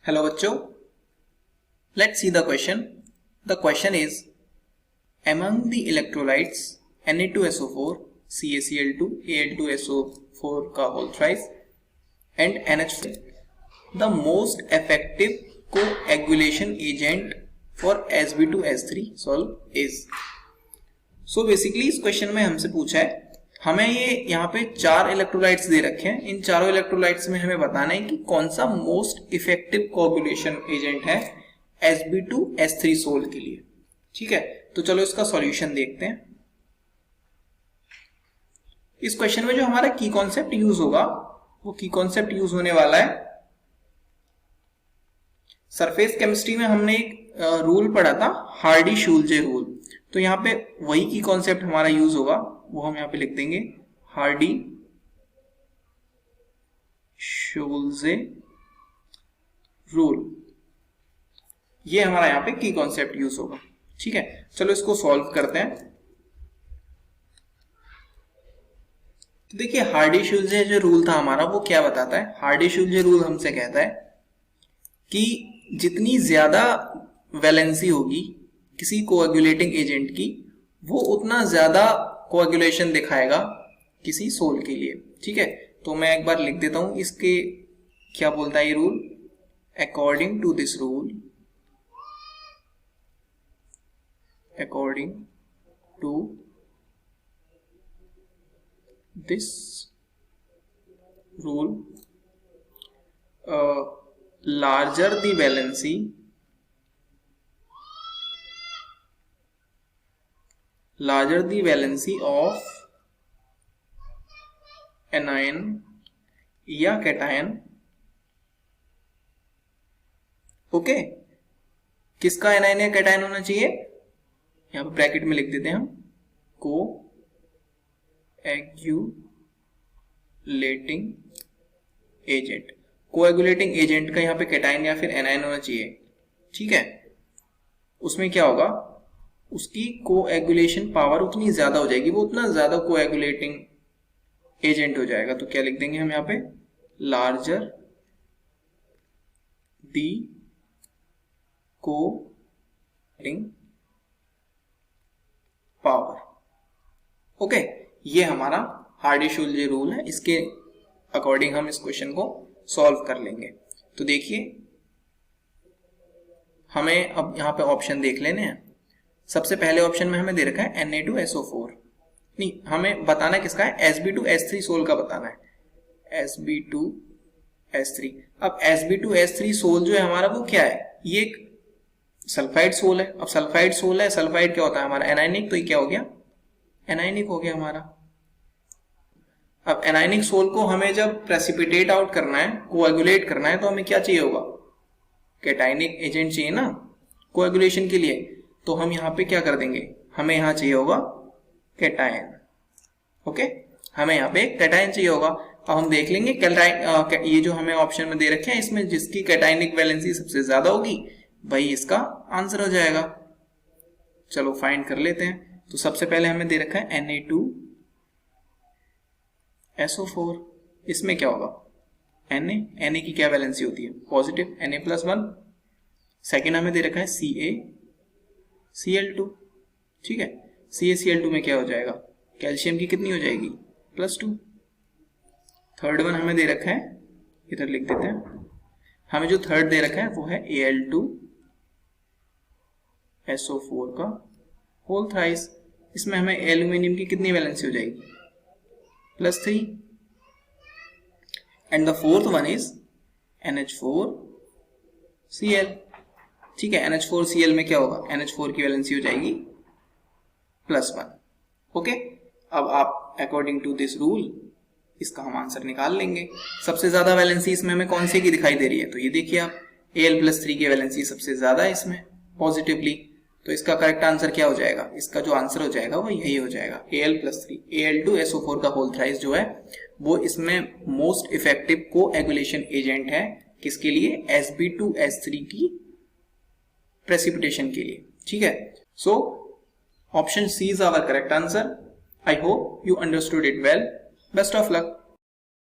Hello बच्चों, let's see the question. The question is, among the electrolytes Na2SO4, CaCl2, Al2SO4 का whole thrice and NH4, the most effective coagulation agent for Sb2S3 solve is. So basically इस question में हमसे पूछा है, हमें ये यहाँ पे 4 इलेक्ट्रोलाइट्स दे रखे हैं. इन चारों इलेक्ट्रोलाइट्स में हमें बताना है कि कौन सा मोस्ट इफेक्टिव कोएगुलेशन एजेंट है Sb2S3 सोल के लिए. ठीक है, तो चलो इसका सॉल्यूशन देखते हैं. इस क्वेश्चन में जो हमारा की कॉन्सेप्ट यूज होगा वो की कॉन्सेप्ट यूज होने वाला है, सरफेस केमिस्ट्री में हमने एक रूल पढ़ा था, हार्डी-शूल्जे रूल. तो यहाँ पे वही की कॉन्सेप्ट हमारा यूज होगा, वो हम यहाँ पे लिख देंगे हार्डी-शूल्जे रूल. ये हमारा यहाँ पे की कॉन्सेप्ट यूज होगा. ठीक है, चलो इसको सॉल्व करते हैं. तो देखिए हार्डी-शूल्जे जो रूल था हमारा वो क्या बताता है. हार्डी-शूल्जे रूल हमसे कहता है कि जितनी ज्यादा वैलेंसी होगी किसी कोएगुलेटिंग एजेंट की, वो उतना ज्यादा कोएगुलेशन दिखाएगा किसी सोल के लिए. ठीक है, तो मैं एक बार लिख देता हूं इसके क्या बोलता है ये rule. According to this rule, according to this rule, larger the valency, of anion या cation. ओके, किसका एनायन या कैटायन होना चाहिए, यहाँ पे ब्रैकेट में लिख देते हैं हम, कोएगुलेटिंग एजेंट. कोएगुलेटिंग एजेंट का यहाँ पे कैटायन या फिर एनायन होना चाहिए. ठीक है, उसमें क्या होगा, उसकी कोएगुलेशन पावर उतनी ज्यादा हो जाएगी, वो उतना ज्यादा कोएगुलेटिंग एजेंट हो जाएगा. तो क्या लिख देंगे हम यहाँ पे, लार्जर दी कोएगुलेटिंग पावर. ओके, ये हमारा हार्डी-शूल्जे रूल है, इसके अकॉर्डिंग हम इस क्वेश्चन को सॉल्व कर लेंगे. तो देखिए हमें अब यहाँ पे ऑप्शन देख लेने हैं. सबसे पहले ऑप्शन में हमें दे रखा है Na2SO4. नहीं, हमें बताना किसका है, Sb2S3 सोल का बताना है, Sb2S3. अब Sb2S3 सोल जो है हमारा वो क्या है, ये एक सल्फाइड सोल है. अब सल्फाइड सोल है, सल्फाइड क्या होता है हमारा, एनायनिक. तो ये क्या हो गया, एनायनिक हो गया हमारा. अब एनायनिक सोल को हमें जब प्रेसिपिटेट आउट करना है, कोएगुलेट करना है, तो हमें क्या चाहिए होगा, कैटायनिक एजेंट चाहिए ना कोएगुलेशन के लिए. तो हम यहाँ पे क्या कर देंगे, हमें यहाँ चाहिए होगा कैटायन. ओके, हमें यहाँ पे कैटायन चाहिए होगा. अब हम देख लेंगे कैटायन, ये जो हमें ऑप्शन में दे रखे हैं इसमें जिसकी कैटायनिक वैलेंसी सबसे ज्यादा होगी भाई इसका आंसर हो जाएगा. चलो फाइंड कर लेते हैं. तो सबसे पहले हमें दे रखा है Na2SO4. इसमें क्या होगा, Na की क्या वैलेंसी होती है, पॉजिटिव, Na+1. सेकेंड हमें दे रखा है CaCl2. ठीक है, CaCl2 में क्या हो जाएगा, कैल्शियम की कितनी हो जाएगी, +2. थर्ड वन हमें दे रखा है, इधर लिख देते हैं, हमें जो थर्ड दे रखा है वो है Al2SO4 का होल थ्राइस. इसमें हमें एल्यूमिनियम की कितनी वैलेंसी हो जाएगी, +3. And the fourth one is NH4Cl. ठीक है, NH4Cl में क्या होगा, NH4 की वैलेंसी हो जाएगी +1. ओके, अब आप अकॉर्डिंग टू दिस रूल इसका हम आंसर निकाल लेंगे. सबसे ज्यादा वैलेंसी इसमें हमें कौन सी की दिखाई दे रही है, तो ये देखिए आप, Al+3 की वैलेंसी सबसे ज्यादा है इसमें पॉजिटिवली. तो इसका करेक्ट आंसर क्या हो जाएगा, इसका जो आंसर हो जाएगा वो यही हो जाएगा, Al+3. Al2SO4 का होल थ्राइस जो है वो इसमें मोस्ट इफेक्टिव कोएगुलेशन एजेंट है, किसके लिए, Sb2S3 की प्रेसिपिटेशन के लिए. ठीक है, so option C is our correct answer. I hope you understood it well. Best of luck.